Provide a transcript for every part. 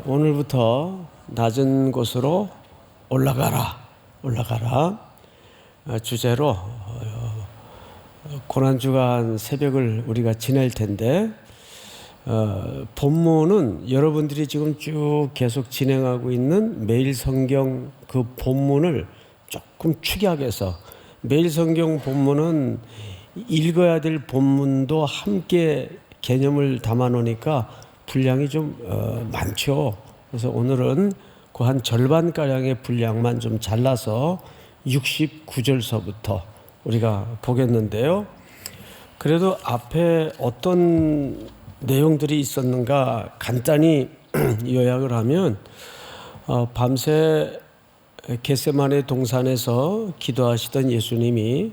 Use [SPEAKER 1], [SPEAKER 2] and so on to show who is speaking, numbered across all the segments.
[SPEAKER 1] 오늘부터 낮은 곳으로 올라가라 주제로 고난주간 새벽을 우리가 지낼 텐데, 본문은 여러분들이 지금 쭉 계속 진행하고 있는 매일 성경 그 본문을 조금 축약해서, 매일 성경 본문은 읽어야 될 본문도 함께 개념을 담아 놓으니까 분량이 좀 많죠. 그래서 오늘은 그 한 절반가량의 분량만 좀 잘라서 69절서부터 우리가 보겠는데요. 그래도 앞에 어떤 내용들이 있었는가 간단히 요약을 하면, 밤새 겟세마네 동산에서 기도하시던 예수님이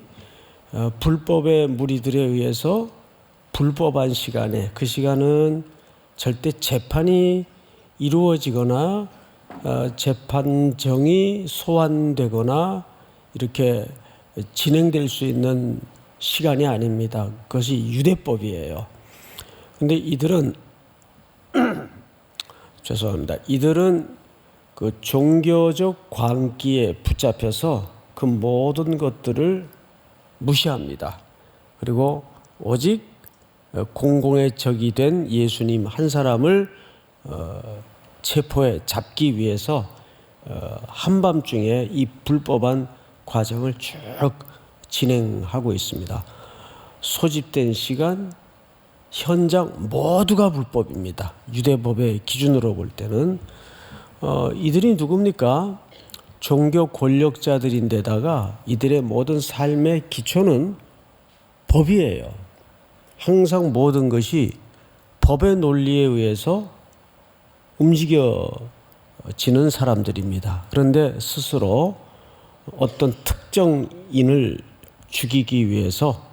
[SPEAKER 1] 불법의 무리들에 의해서 불법한 시간에, 그 시간은 절대 재판이 이루어지거나 재판정이 소환되거나 이렇게 진행될 수 있는 시간이 아닙니다. 그것이 유대법이에요. 근데 이들은 죄송합니다. 이들은 그 종교적 광기에 붙잡혀서 그 모든 것들을 무시합니다. 그리고 오직 공공의 적이 된 예수님 한 사람을 체포해 잡기 위해서 한밤중에 이 불법한 과정을 쭉 진행하고 있습니다. 소집된 시간, 현장 모두가 불법입니다. 유대법의 기준으로 볼 때는. 이들이 누굽니까? 종교 권력자들인데다가 이들의 모든 삶의 기초는 법이에요. 항상 모든 것이 법의 논리에 의해서 움직여지는 사람들입니다. 그런데 스스로 어떤 특정인을 죽이기 위해서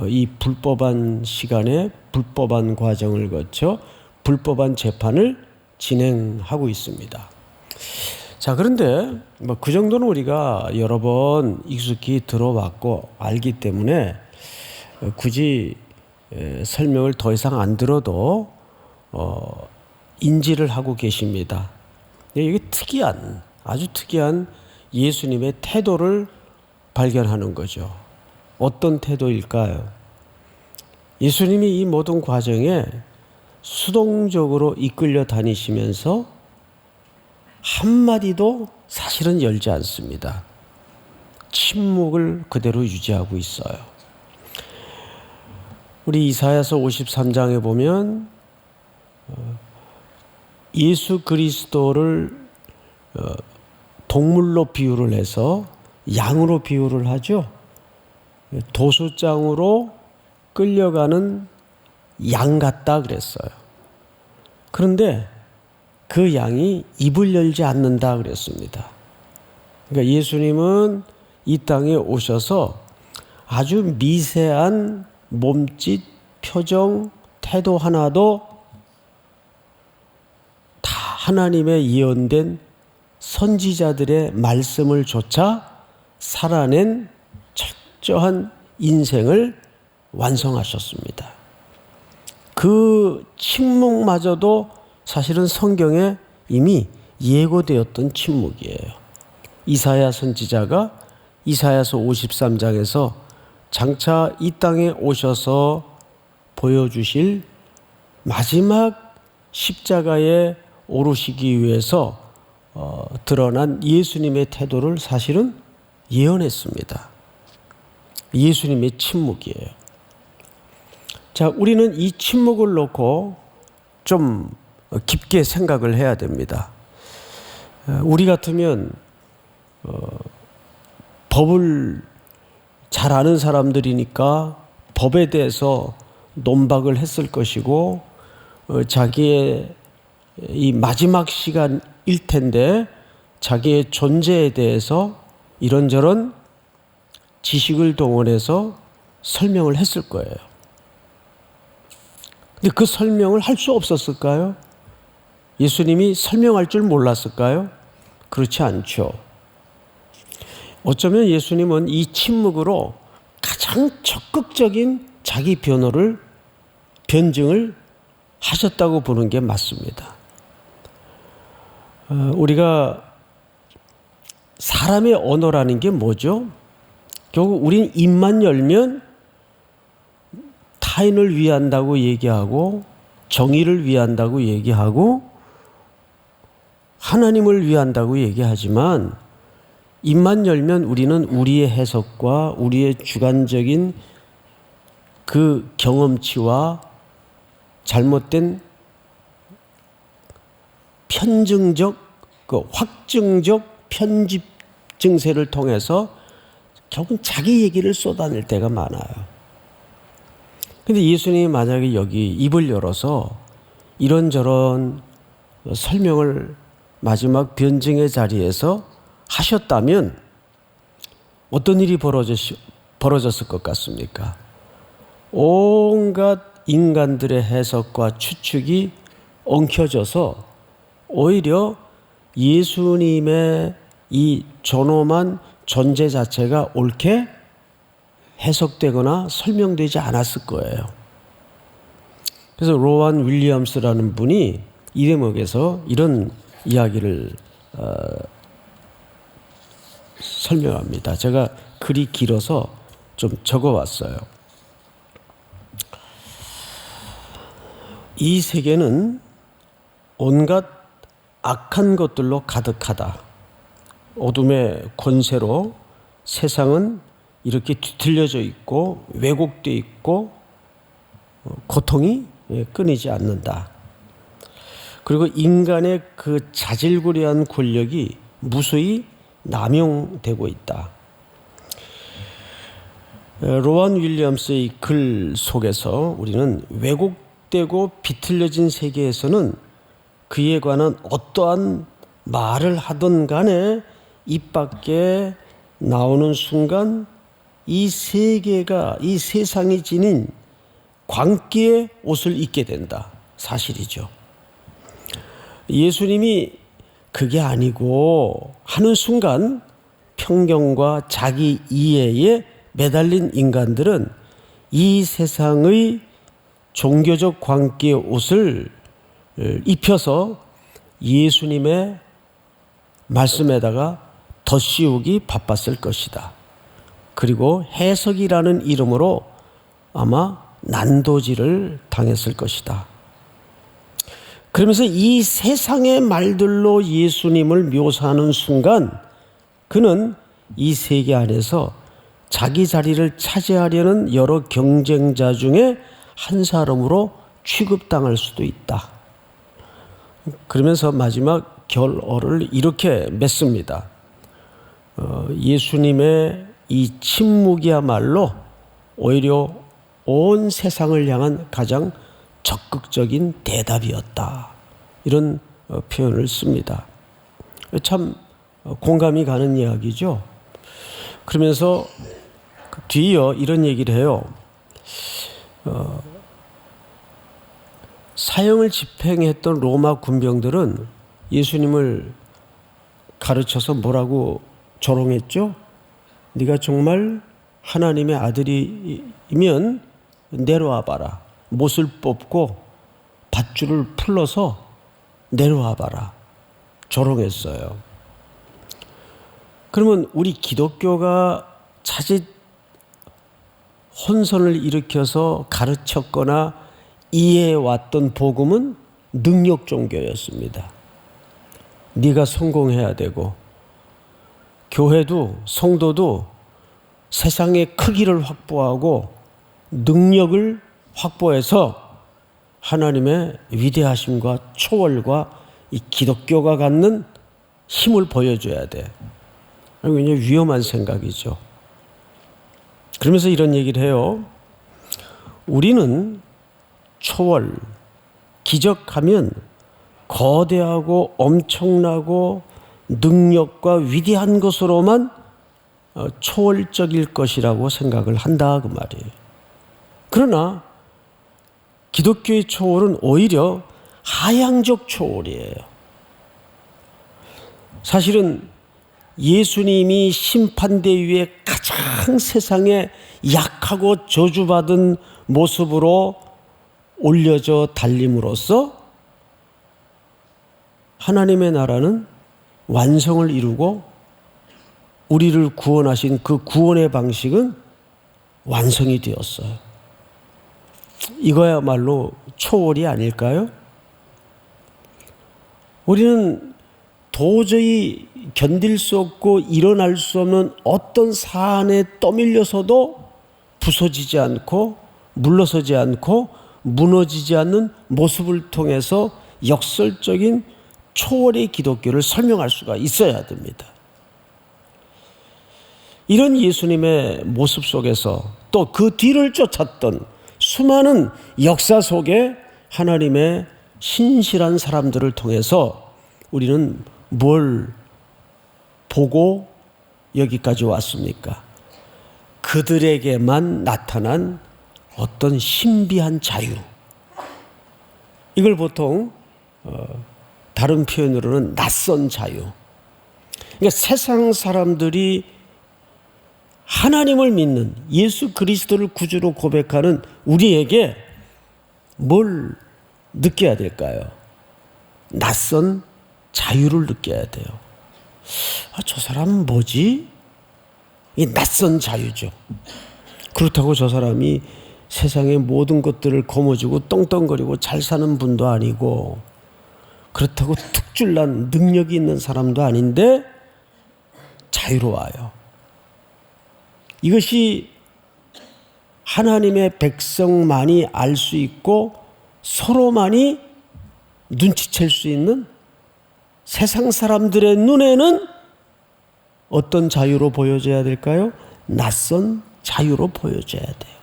[SPEAKER 1] 이 불법한 시간에 불법한 과정을 거쳐 불법한 재판을 진행하고 있습니다. 자, 그런데 그 정도는 우리가 여러 번 익숙히 들어왔고 알기 때문에 굳이 설명을 더 이상 안 들어도 인지를 하고 계십니다. 이게 아주 특이한 예수님의 태도를 발견하는 거죠. 어떤 태도일까요? 예수님이 이 모든 과정에 수동적으로 이끌려 다니시면서 한마디도 사실은 열지 않습니다. 침묵을 그대로 유지하고 있어요. 우리 이사야서 53장에 보면 예수 그리스도를 동물로 비유를 해서 양으로 비유를 하죠. 도수장으로 끌려가는 양 같다 그랬어요. 그런데 그 양이 입을 열지 않는다 그랬습니다. 그러니까 예수님은 이 땅에 오셔서 아주 미세한 몸짓, 표정, 태도 하나도 다 하나님의 예언된 선지자들의 말씀을 조차 살아낸 철저한 인생을 완성하셨습니다. 그 침묵마저도 사실은 성경에 이미 예고되었던 침묵이에요. 이사야 선지자가 이사야서 53장에서 장차 이 땅에 오셔서 보여주실 마지막 십자가에 오르시기 위해서 드러난 예수님의 태도를 사실은 예언했습니다. 예수님의 침묵이에요. 자, 우리는 이 침묵을 놓고 좀 깊게 생각을 해야 됩니다. 우리 같으면 법을 잘 아는 사람들이니까 법에 대해서 논박을 했을 것이고, 자기의 이 마지막 시간일 텐데 자기의 존재에 대해서 이런저런 지식을 동원해서 설명을 했을 거예요. 근데 그 설명을 할 수 없었을까요? 예수님이 설명할 줄 몰랐을까요? 그렇지 않죠. 어쩌면 예수님은 이 침묵으로 가장 적극적인 자기 변증을 하셨다고 보는 게 맞습니다. 우리가 사람의 언어라는 게 뭐죠? 결국 우린 입만 열면 타인을 위한다고 얘기하고 정의를 위한다고 얘기하고 하나님을 위한다고 얘기하지만 입만 열면 우리는 우리의 해석과 우리의 주관적인 그 경험치와 잘못된 편증적, 확증적 편집 증세를 통해서 결국은 자기 얘기를 쏟아낼 때가 많아요. 근데 예수님이 만약에 여기 입을 열어서 이런저런 설명을 마지막 변증의 자리에서 하셨다면 어떤 일이 벌어졌을 것 같습니까? 온갖 인간들의 해석과 추측이 엉켜져서 오히려 예수님의 이 존엄한 존재 자체가 옳게 해석되거나 설명되지 않았을 거예요. 그래서 로완 윌리엄스라는 분이 이 대목에서 이런 이야기를 설명합니다. 제가 글이 길어서 좀 적어왔어요. 이 세계는 온갖 악한 것들로 가득하다. 어둠의 권세로 세상은 이렇게 뒤틀려져 있고 왜곡되어 있고 고통이 끊이지 않는다. 그리고 인간의 그 자질구레한 권력이 무수히 남용되고 있다. 로완 윌리엄스의 글 속에서 우리는 왜곡되고 비틀려진 세계에서는 그에 관한 어떠한 말을 하든 간에 입 밖에 나오는 순간 이 세계가, 이 세상이 지닌 광기의 옷을 입게 된다. 사실이죠. 예수님이 그게 아니고 하는 순간 편견과 자기 이해에 매달린 인간들은 이 세상의 종교적 광기의 옷을 입혀서 예수님의 말씀에다가 덧씌우기 바빴을 것이다. 그리고 해석이라는 이름으로 아마 난도질을 당했을 것이다. 그러면서 이 세상의 말들로 예수님을 묘사하는 순간 그는 이 세계 안에서 자기 자리를 차지하려는 여러 경쟁자 중에 한 사람으로 취급당할 수도 있다. 그러면서 마지막 결어를 이렇게 맺습니다. 예수님의 이 침묵이야말로 오히려 온 세상을 향한 가장 적극적인 대답이었다. 이런 표현을 씁니다. 참 공감이 가는 이야기죠. 그러면서 뒤이어 이런 얘기를 해요. 사형을 집행했던 로마 군병들은 예수님을 가르쳐서 뭐라고 조롱했죠? 네가 정말 하나님의 아들이면 내려와 봐라. 못을 뽑고 밧줄을 풀러서 내려와 봐라. 조롱했어요. 그러면 우리 기독교가 자칫 혼선을 일으켜서 가르쳤거나 이해해왔던 복음은 능력 종교였습니다. 네가 성공해야 되고 교회도 성도도 세상의 크기를 확보하고 능력을 확보해서 하나님의 위대하심과 초월과 이 기독교가 갖는 힘을 보여줘야 돼. 굉장히 위험한 생각이죠. 그러면서 이런 얘기를 해요. 우리는 초월, 기적하면 거대하고 엄청나고 능력과 위대한 것으로만 초월적일 것이라고 생각을 한다 그 말이에요. 그러나 기독교의 초월은 오히려 하향적 초월이에요. 사실은 예수님이 심판대 위에 가장 세상에 약하고 저주받은 모습으로 올려져 달림으로써 하나님의 나라는 완성을 이루고 우리를 구원하신 그 구원의 방식은 완성이 되었어요. 이거야말로 초월이 아닐까요? 우리는 도저히 견딜 수 없고 일어날 수 없는 어떤 사안에 떠밀려서도 부서지지 않고 물러서지 않고 무너지지 않는 모습을 통해서 역설적인 초월의 기독교를 설명할 수가 있어야 됩니다. 이런 예수님의 모습 속에서 또 그 뒤를 쫓았던 수많은 역사 속에 하나님의 신실한 사람들을 통해서 우리는 뭘 보고 여기까지 왔습니까? 그들에게만 나타난 어떤 신비한 자유. 이걸 보통 다른 표현으로는 낯선 자유. 그러니까 세상 사람들이 하나님을 믿는 예수 그리스도를 구주로 고백하는 우리에게 뭘 느껴야 될까요? 낯선 자유를 느껴야 돼요. 저 사람은 뭐지? 이 낯선 자유죠. 그렇다고 저 사람이 세상의 모든 것들을 거머쥐고 떵떵거리고 잘 사는 분도 아니고 그렇다고 특출난 능력이 있는 사람도 아닌데 자유로워요. 이것이 하나님의 백성만이 알 수 있고 서로만이 눈치챌 수 있는 세상 사람들의 눈에는 어떤 자유로 보여져야 될까요? 낯선 자유로 보여져야 돼요.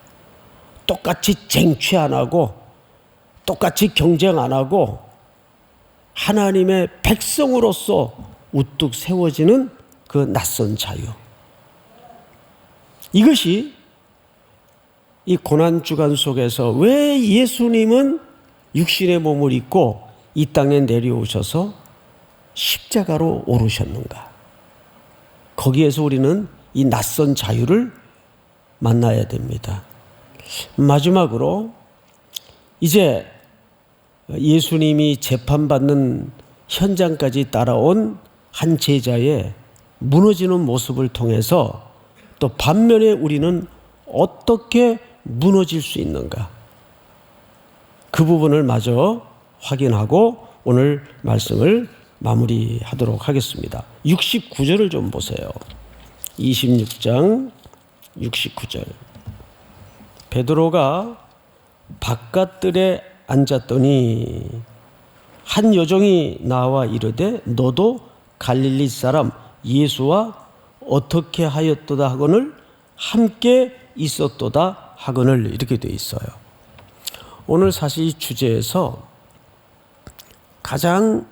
[SPEAKER 1] 똑같이 쟁취 안 하고 똑같이 경쟁 안 하고 하나님의 백성으로서 우뚝 세워지는 그 낯선 자유. 이것이 이 고난주간 속에서 왜 예수님은 육신의 몸을 입고 이 땅에 내려오셔서 십자가로 오르셨는가? 거기에서 우리는 이 낯선 자유를 만나야 됩니다. 마지막으로 이제 예수님이 재판받는 현장까지 따라온 한 제자의 무너지는 모습을 통해서 또 반면에 우리는 어떻게 무너질 수 있는가? 그 부분을 마저 확인하고 오늘 말씀을 마무리하도록 하겠습니다. 69절을 좀 보세요. 26장 69절. 베드로가 바깥들에 앉았더니 한 여종이 나와 이르되 너도 갈릴리 사람 예수와 어떻게 하였도다 하거늘 함께 있었도다 하거늘 이렇게 되어 있어요. 오늘 사실 이 주제에서 가장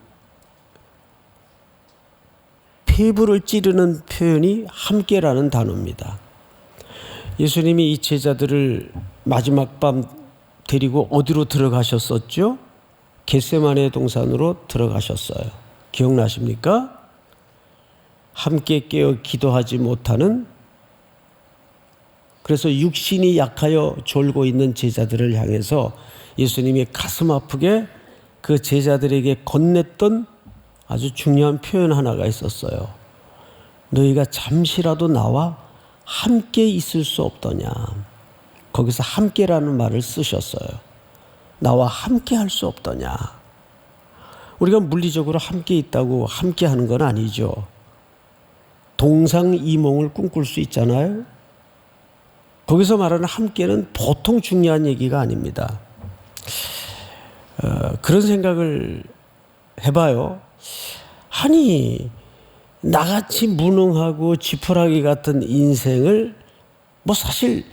[SPEAKER 1] 폐부를 찌르는 표현이 함께라는 단어입니다. 예수님이 이 제자들을 마지막 밤 데리고 어디로 들어가셨었죠? 겟세마네 동산으로 들어가셨어요. 기억나십니까? 함께 깨어 기도하지 못하는, 그래서 육신이 약하여 졸고 있는 제자들을 향해서 예수님이 가슴 아프게 그 제자들에게 건넸던 아주 중요한 표현 하나가 있었어요. 너희가 잠시라도 나와 함께 있을 수 없더냐. 거기서 함께라는 말을 쓰셨어요. 나와 함께 할 수 없더냐. 우리가 물리적으로 함께 있다고 함께 하는 건 아니죠. 동상이몽을 꿈꿀 수 있잖아요. 거기서 말하는 함께는 보통 중요한 얘기가 아닙니다. 그런 생각을 해봐요. 아니, 나같이 무능하고 지푸라기 같은 인생을 뭐 사실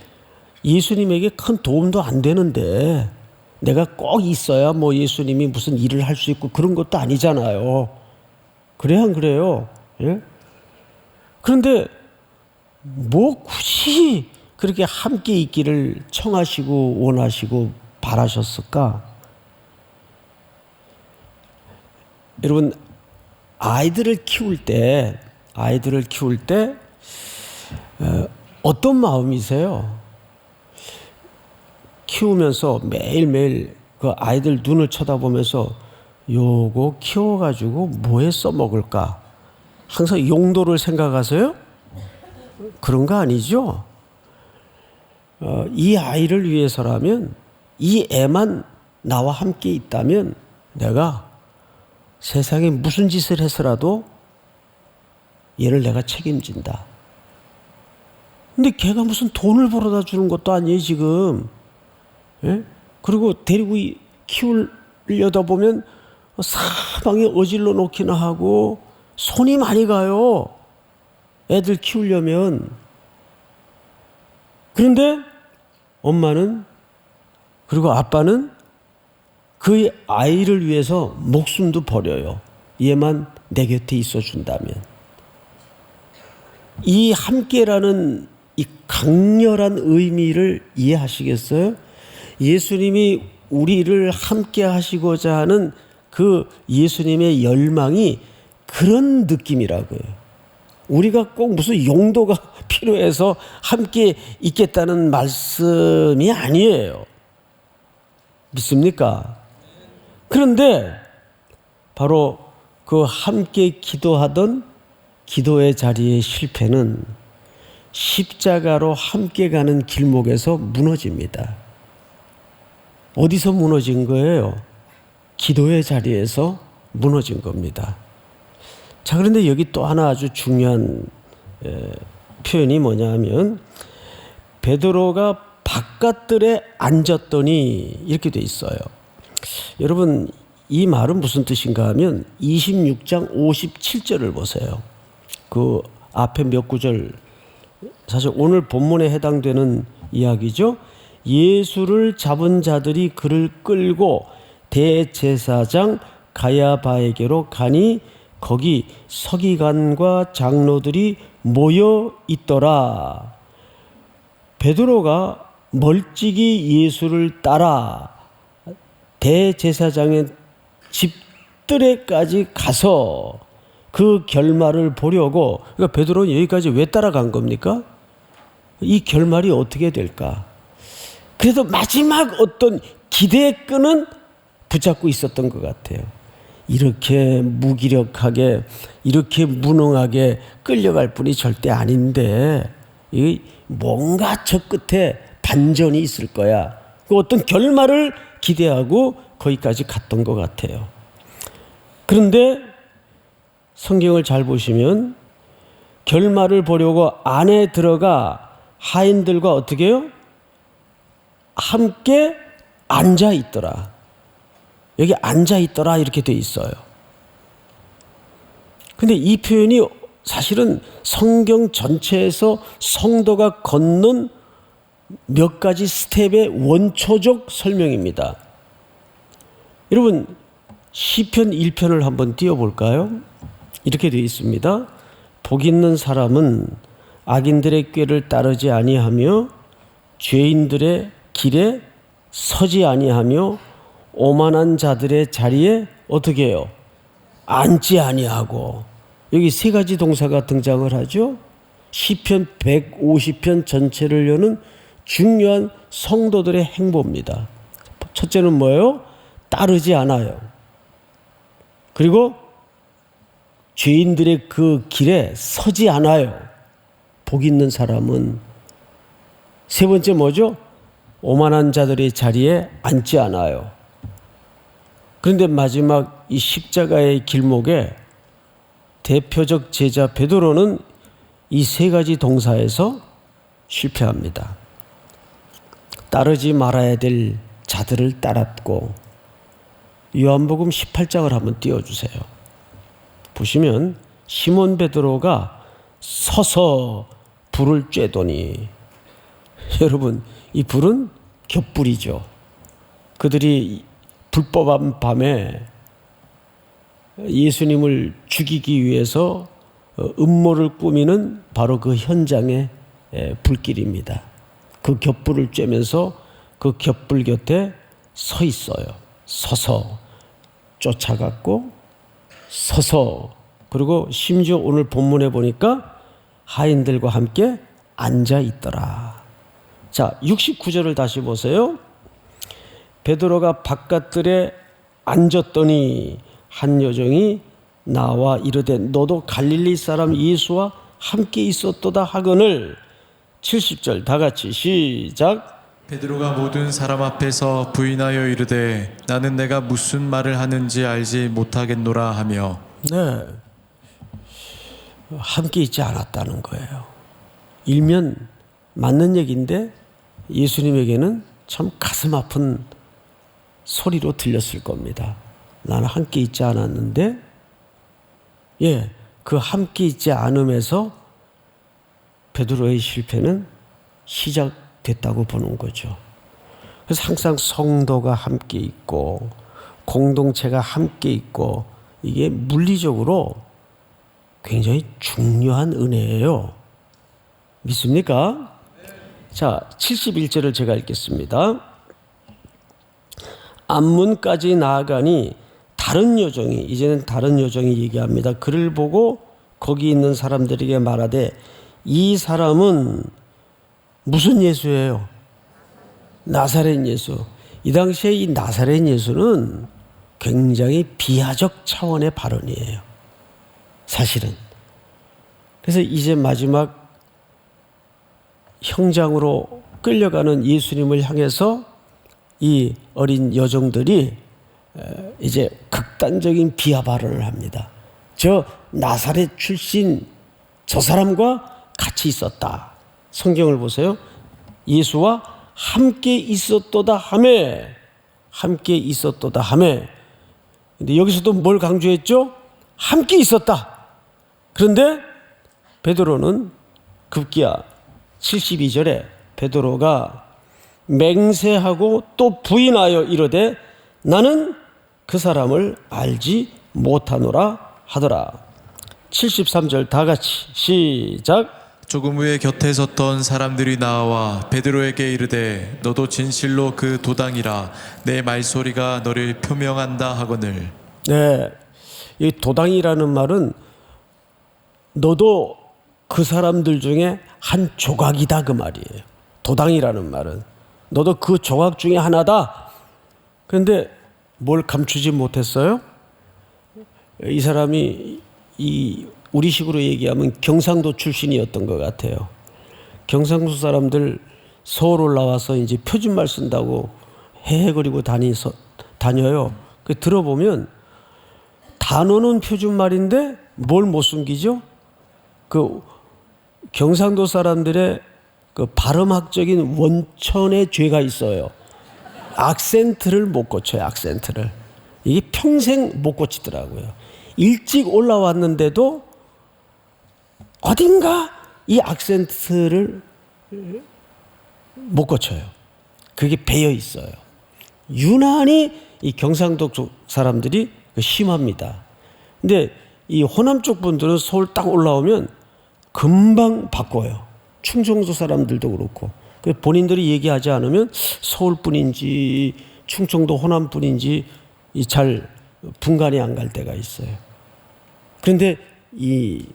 [SPEAKER 1] 예수님에게 큰 도움도 안 되는데 내가 꼭 있어야 뭐 예수님이 무슨 일을 할 수 있고 그런 것도 아니잖아요. 그래야 안 그래요? 예? 그런데 뭐 굳이 그렇게 함께 있기를 청하시고 원하시고 바라셨을까? 여러분, 아이들을 키울 때 어떤 마음이세요? 키우면서 매일매일 그 아이들 눈을 쳐다보면서 요거 키워가지고 뭐에 써먹을까? 항상 용도를 생각하세요? 그런 거 아니죠? 이 아이를 위해서라면, 이 애만 나와 함께 있다면 내가 세상에 무슨 짓을 해서라도 얘를 내가 책임진다. 근데 걔가 무슨 돈을 벌어다 주는 것도 아니에요, 지금. 예? 그리고 데리고 키우려다 보면 사방에 어질러 놓기나 하고 손이 많이 가요. 애들 키우려면. 그런데 엄마는, 그리고 아빠는 그 아이를 위해서 목숨도 버려요. 얘만 내 곁에 있어 준다면. 이 함께라는 이 강렬한 의미를 이해하시겠어요? 예수님이 우리를 함께 하시고자 하는 그 예수님의 열망이 그런 느낌이라고요. 우리가 꼭 무슨 용도가 필요해서 함께 있겠다는 말씀이 아니에요. 믿습니까? 그런데 바로 그 함께 기도하던 기도의 자리의 실패는 십자가로 함께 가는 길목에서 무너집니다. 어디서 무너진 거예요? 기도의 자리에서 무너진 겁니다. 자, 그런데 여기 또 하나 아주 중요한 표현이 뭐냐 하면, 베드로가 바깥들에 앉았더니 이렇게 돼 있어요. 여러분, 이 말은 무슨 뜻인가 하면 26장 57절을 보세요. 그 앞에 몇 구절, 사실 오늘 본문에 해당되는 이야기죠. 예수를 잡은 자들이 그를 끌고 대제사장 가야바에게로 가니 거기 서기관과 장로들이 모여 있더라. 베드로가 멀찍이 예수를 따라 대제사장의 집들에까지 가서 그 결말을 보려고, 그러니까 베드로는 여기까지 왜 따라간 겁니까? 이 결말이 어떻게 될까? 그래도 마지막 어떤 기대의 끈은 붙잡고 있었던 것 같아요. 이렇게 무기력하게, 이렇게 무능하게 끌려갈 뿐이 절대 아닌데, 뭔가 저 끝에 반전이 있을 거야. 그 어떤 결말을 기대하고 거기까지 갔던 것 같아요. 그런데 성경을 잘 보시면 결말을 보려고 안에 들어가 하인들과 어떻게 해요? 함께 앉아 있더라. 여기 앉아 있더라 이렇게 돼 있어요. 근데 이 표현이 사실은 성경 전체에서 성도가 걷는 몇 가지 스텝의 원초적 설명입니다. 여러분, 시편 1편을 한번 띄워볼까요? 이렇게 되어 있습니다. 복 있는 사람은 악인들의 꾀를 따르지 아니하며 죄인들의 길에 서지 아니하며 오만한 자들의 자리에 어떻게 해요? 앉지 아니하고. 여기 세 가지 동사가 등장을 하죠. 시편 150편 전체를 여는 중요한 성도들의 행보입니다. 첫째는 뭐예요? 따르지 않아요. 그리고 죄인들의 그 길에 서지 않아요. 복 있는 사람은. 세 번째 뭐죠? 오만한 자들의 자리에 앉지 않아요. 그런데 마지막 이 십자가의 길목에 대표적 제자 베드로는 이 세 가지 동사에서 실패합니다. 따르지 말아야 될 자들을 따랐고, 요한복음 18장을 한번 띄워주세요. 보시면 시몬 베드로가 서서 불을 쬐더니, 여러분, 이 불은 겹불이죠. 그들이 불법한 밤에 예수님을 죽이기 위해서 음모를 꾸미는 바로 그 현장의 불길입니다. 그 겹불을 쬐면서 그 겹불 곁에 서 있어요. 서서 쫓아갔고, 서서, 그리고 심지어 오늘 본문에 보니까 하인들과 함께 앉아 있더라. 자, 69절을 다시 보세요. 베드로가 바깥들에 앉았더니 한 여종이 나와 이르되 너도 갈릴리 사람 예수와 함께 있었도다 하거늘. 70절 다 같이 시작.
[SPEAKER 2] 베드로가 모든 사람 앞에서 부인하여 이르되 나는 내가 무슨 말을 하는지 알지 못하겠노라 하며.
[SPEAKER 1] 네, 함께 있지 않았다는 거예요. 일면 맞는 얘기인데 예수님에게는 참 가슴 아픈 소리로 들렸을 겁니다. 나는 함께 있지 않았는데, 그 함께 있지 않음에서 베드로의 실패는 시작됐다고 보는 거죠. 그래서 항상 성도가 함께 있고 공동체가 함께 있고 이게 물리적으로 굉장히 중요한 은혜예요. 믿습니까? 자, 71절을 제가 읽겠습니다. 앞문까지 나아가니 다른 여종이, 이제는 다른 여종이 얘기합니다. 그를 보고 거기 있는 사람들에게 말하되 이 사람은 무슨 예수예요? 나사렛 예수. 이 당시에 이 나사렛 예수는 굉장히 비하적 차원의 발언이에요. 사실은. 그래서 이제 마지막 형장으로 끌려가는 예수님을 향해서 이 어린 여종들이 이제 극단적인 비하 발언을 합니다. 저 나사렛 출신 저 사람과 같이 있었다. 성경을 보세요. 예수와 함께 있었도다 하매, 함께 있었도다 하매. 근데 여기서도 뭘 강조했죠? 함께 있었다. 그런데 베드로는 급기야 72절에 베드로가 맹세하고 또 부인하여 이르되 나는 그 사람을 알지 못하노라 하더라. 73절 다 같이 시작.
[SPEAKER 2] 조금 후에 곁에 섰던 사람들이 나와 베드로에게 이르되 너도 진실로 그 도당이라 내 말소리가 너를 표명한다 하거늘.
[SPEAKER 1] 네, 이 도당이라는 말은 너도 그 사람들 중에 한 조각이다 그 말이에요. 도당이라는 말은 너도 그 조각 중에 하나다. 그런데 뭘 감추지 못했어요? 이 사람이 우리식으로 얘기하면 경상도 출신이었던 것 같아요. 경상도 사람들 서울 올라와서 이제 표준말 쓴다고 헤헤거리고 다녀요. 그 들어보면 단어는 표준말인데 뭘 못 숨기죠? 그 경상도 사람들의 그 발음학적인 원천의 죄가 있어요. 악센트를 못 고쳐요. 악센트를. 이게 평생 못 고치더라고요. 일찍 올라왔는데도 어딘가 이 악센트를 못 고쳐요. 그게 배어 있어요. 유난히 이 경상도 쪽 사람들이 심합니다. 근데 이 호남 쪽 분들은 서울 딱 올라오면 금방 바꿔요. 충청도 사람들도 그렇고. 본인들이 얘기하지 않으면 서울 분인지 충청도 호남 분인지 잘 분간이 안 갈 때가 있어요. 그런데 이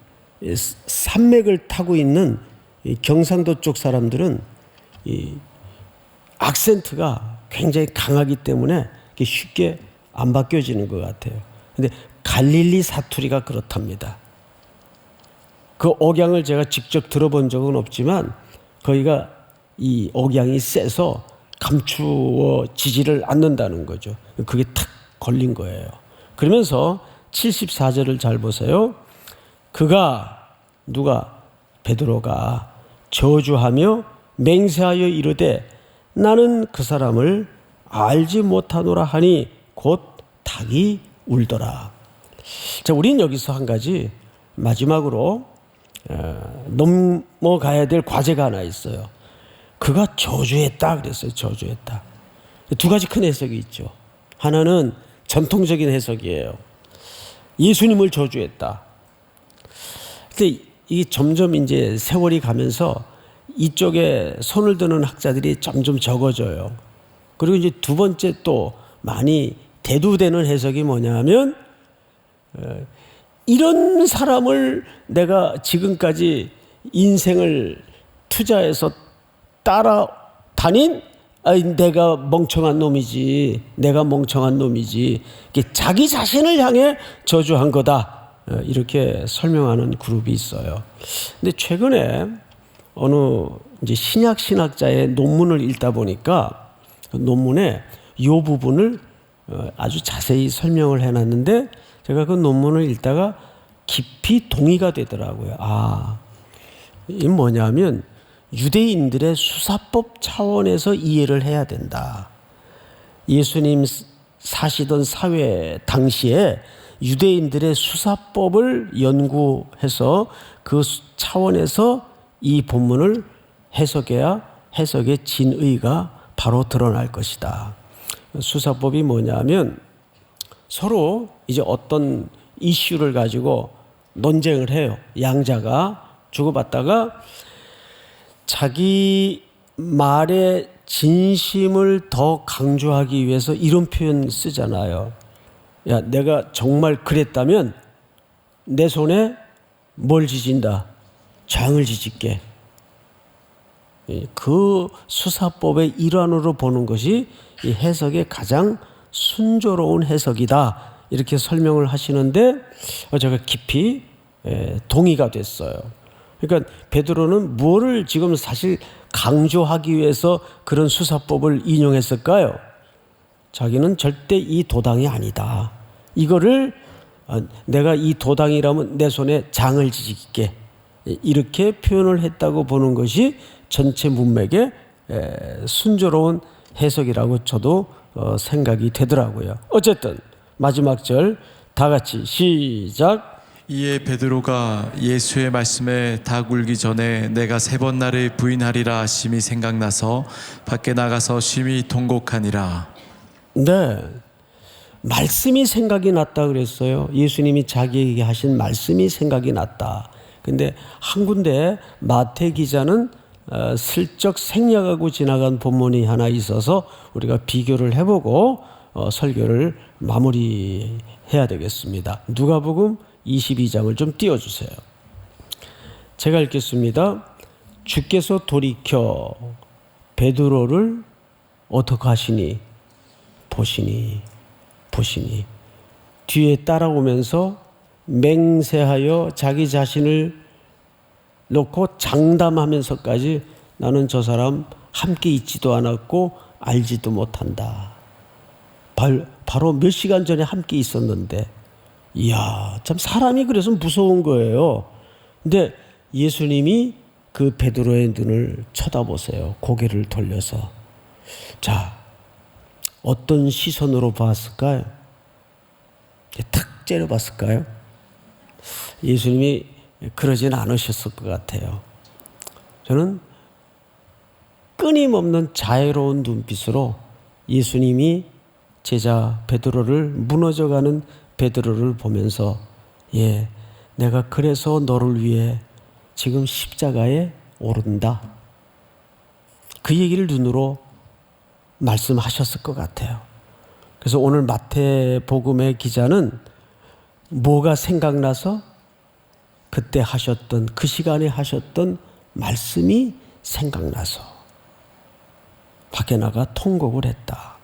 [SPEAKER 1] 산맥을 타고 있는 이 경상도 쪽 사람들은 이 악센트가 굉장히 강하기 때문에 쉽게 안 바뀌어지는 것 같아요. 근데 갈릴리 사투리가 그렇답니다. 그 억양을 제가 직접 들어본 적은 없지만 거기가 이 억양이 세서 감추어지지를 않는다는 거죠. 그게 탁 걸린 거예요. 그러면서 74절을 잘 보세요. 누가 베드로가 저주하며 맹세하여 이르되 나는 그 사람을 알지 못하노라 하니 곧 닭이 울더라. 자, 우리는 여기서 한 가지 마지막으로 넘어가야 될 과제가 하나 있어요. 그가 저주했다 그랬어요. 저주했다. 두 가지 큰 해석이 있죠. 하나는 전통적인 해석이에요. 예수님을 저주했다. 근데 이게 점점 이제 세월이 가면서 이쪽에 손을 드는 학자들이 점점 적어져요. 그리고 이제 두 번째 또 많이 대두되는 해석이 뭐냐면 이런 사람을 내가 지금까지 인생을 투자해서 따라다닌 내가 멍청한 놈이지. 내가 멍청한 놈이지. 자기 자신을 향해 저주한 거다. 이렇게 설명하는 그룹이 있어요. 근데 최근에 어느 이제 신약 신학자의 논문을 읽다 보니까 그 논문에 이 부분을 아주 자세히 설명을 해놨는데 제가 그 논문을 읽다가 깊이 동의가 되더라고요. 이게 뭐냐면 유대인들의 수사법 차원에서 이해를 해야 된다. 예수님 사시던 사회 당시에 유대인들의 수사법을 연구해서 그 차원에서 이 본문을 해석해야 해석의 진의가 바로 드러날 것이다. 수사법이 뭐냐면 서로 이제 어떤 이슈를 가지고 논쟁을 해요. 양자가 주고받다가 자기 말의 진심을 더 강조하기 위해서 이런 표현 쓰잖아요. 야, 내가 정말 그랬다면 내 손에 뭘 지진다? 장을 지질게. 그 수사법의 일환으로 보는 것이 이 해석의 가장 순조로운 해석이다. 이렇게 설명을 하시는데 제가 깊이 동의가 됐어요. 그러니까 베드로는 뭐를 지금 사실 강조하기 위해서 그런 수사법을 인용했을까요? 자기는 절대 이 도당이 아니다. 이거를 내가 이 도당이라면 내 손에 장을 지질게. 이렇게 표현을 했다고 보는 것이 전체 문맥의 순조로운 해석이라고 저도 생각이 되더라고요. 어쨌든 마지막 절 다 같이 시작.
[SPEAKER 2] 이에 베드로가 예수의 말씀에 닭 울기 전에 내가 3번 나를 부인하리라 하심이 생각나서 밖에 나가서 심히 통곡하니라.
[SPEAKER 1] 네, 말씀이 생각이 났다 그랬어요. 예수님이 자기에게 하신 말씀이 생각이 났다. 근데 한 군데 마태 기자는 슬쩍 생략하고 지나간 본문이 하나 있어서 우리가 비교를 해보고 설교를 마무리해야 되겠습니다. 누가복음 22장을 좀 띄워주세요. 제가 읽겠습니다. 주께서 돌이켜 베드로를 어떻게 하시니? 보시니 뒤에 따라오면서 맹세하여 자기 자신을 놓고 장담하면서까지 나는 저 사람 함께 있지도 않았고 알지도 못한다. 바로 몇 시간 전에 함께 있었는데 이야, 참 사람이 그래서 무서운 거예요. 근데 예수님이 그 베드로의 눈을 쳐다보세요. 고개를 돌려서. 자, 어떤 시선으로 봤을까요? 탁 째려봤을까요? 예수님이 그러진 않으셨을 것 같아요. 저는 끊임없는 자애로운 눈빛으로 예수님이 제자 베드로를 무너져가는 베드로를 보면서 내가 그래서 너를 위해 지금 십자가에 오른다. 그 얘기를 눈으로 말씀하셨을 것 같아요. 그래서 오늘 마태복음의 기자는 뭐가 생각나서 그때 하셨던 그 시간에 하셨던 말씀이 생각나서 밖에 나가 통곡을 했다.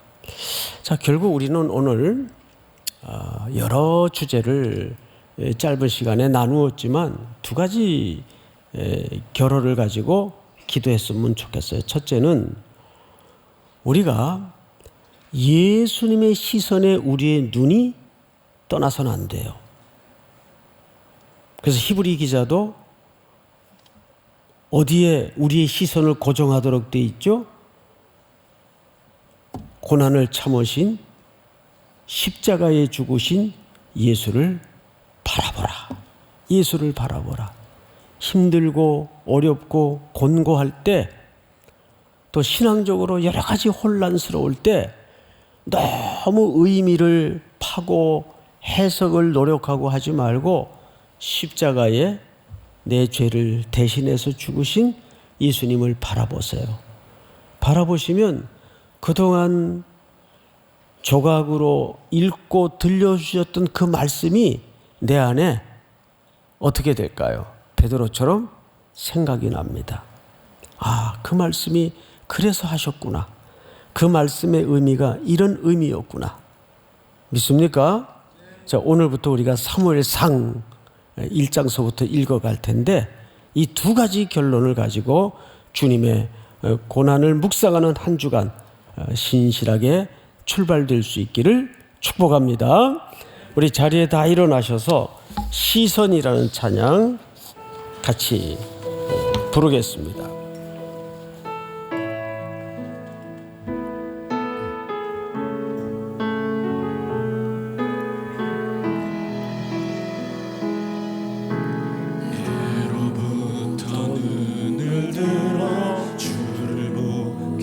[SPEAKER 1] 자, 결국 우리는 오늘 여러 주제를 짧은 시간에 나누었지만 두 가지 결어를 가지고 기도했으면 좋겠어요. 첫째는 우리가 예수님의 시선에 우리의 눈이 떠나서는 안 돼요. 그래서 히브리 기자도 어디에 우리의 시선을 고정하도록 돼 있죠? 고난을 참으신 십자가에 죽으신 예수를 바라보라. 예수를 바라보라. 힘들고 어렵고 곤고할 때, 또 신앙적으로 여러 가지 혼란스러울 때 너무 의미를 파고 해석을 노력하고 하지 말고 십자가에 내 죄를 대신해서 죽으신 예수님을 바라보세요. 바라보시면 그동안 조각으로 읽고 들려주셨던 그 말씀이 내 안에 어떻게 될까요? 베드로처럼 생각이 납니다. 그 말씀이 그래서 하셨구나. 그 말씀의 의미가 이런 의미였구나. 믿습니까? 자, 오늘부터 우리가 사무엘상 1장서부터 읽어갈 텐데 이 두 가지 결론을 가지고 주님의 고난을 묵상하는 한 주간 신실하게 출발될 수 있기를 축복합니다. 우리 자리에 다 일어나셔서 시선이라는 찬양 같이 부르겠습니다.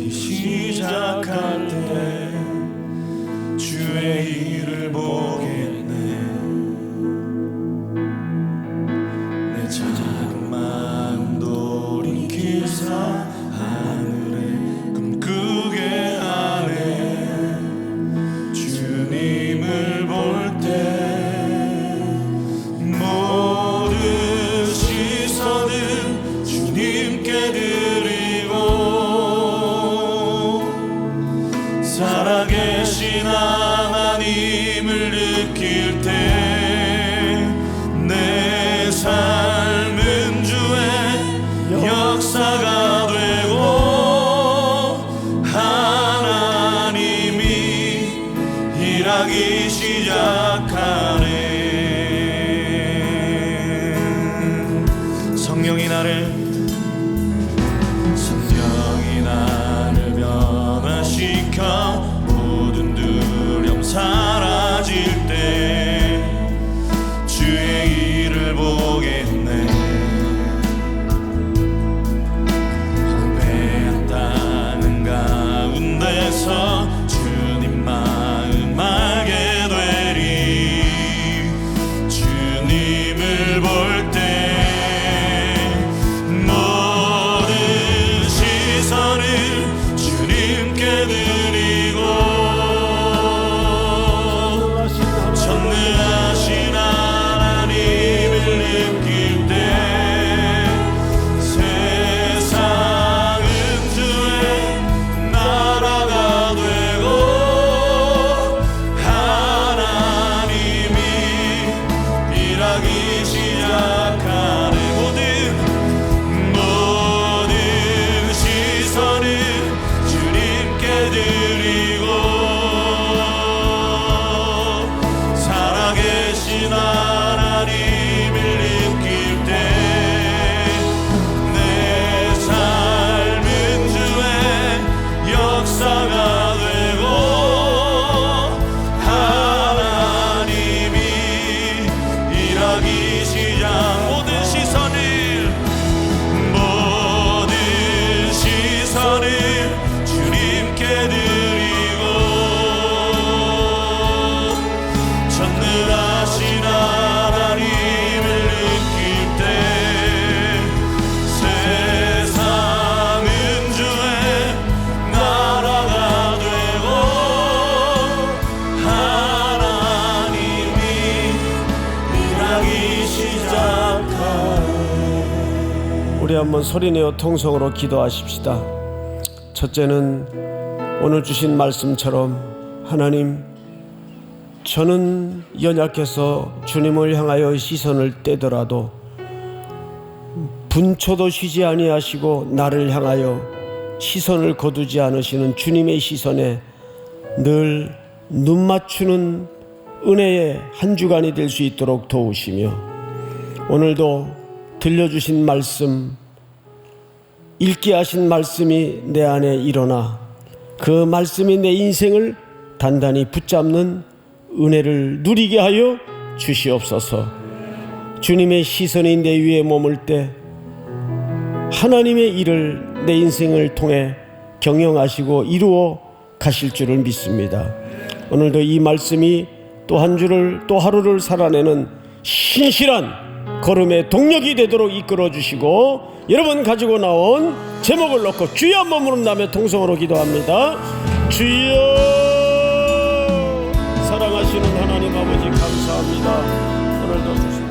[SPEAKER 3] 시작할 때 주의 일을 보겠네. 내 작은 마음 돌이키사 하늘에 꿈꾸게 하네. 주님을 볼 때 모든 시선은 주님께 드리고 살아계신 하나님을 느낄 때 내 삶은 주의 역사가 되고 하나님이 일하기 시작하네. 성령이 나를 변화시켜 모든 두려움 사라질 때 주의 일을 보겠네. 황폐한 땅 가운데서 주님 마음 알게 되리. 주님을 볼 때 모든 시선을 주님께 드리고 전능하신 하나님을 느낄 때 세상은 주의 나라가 되고 하나님이 일하기 시작하네. 모든 시선을 주님께 드리고 살아계신 하나님을 느낄 때 내 삶은 주의 역사가 되고 하나님이 일하기 시작. 모든 시선을 주님께 드리고 전능하신 하나님을 느낄 때 세상은 주의 나라가 되고 하나님이 일하기 시작하네.
[SPEAKER 1] 우리 한번 소리내어 통성으로 기도하십시다. 첫째는 오늘 주신 말씀처럼 하나님, 저는 연약해서 주님을 향하여 시선을 떼더라도 분초도 쉬지 아니하시고 나를 향하여 시선을 거두지 않으시는 주님의 시선에 늘 눈 맞추는 은혜의 한 주간이 될 수 있도록 도우시며 오늘도 들려주신 말씀, 읽게 하신 말씀이 내 안에 일어나 그 말씀이 내 인생을 단단히 붙잡는 은혜를 누리게 하여 주시옵소서. 주님의 시선이 내 위에 머물 때 하나님의 일을 내 인생을 통해 경영하시고 이루어 가실 줄을 믿습니다. 오늘도 이 말씀이 또 한 주를 또 하루를 살아내는 신실한 걸음의 동력이 되도록 이끌어 주시고 여러분 가지고 나온 제목을 넣고 주여 한번 부른 다음에 통성으로 기도합니다. 주여, 사랑하시는 하나님 아버지 감사합니다. 오늘도 주신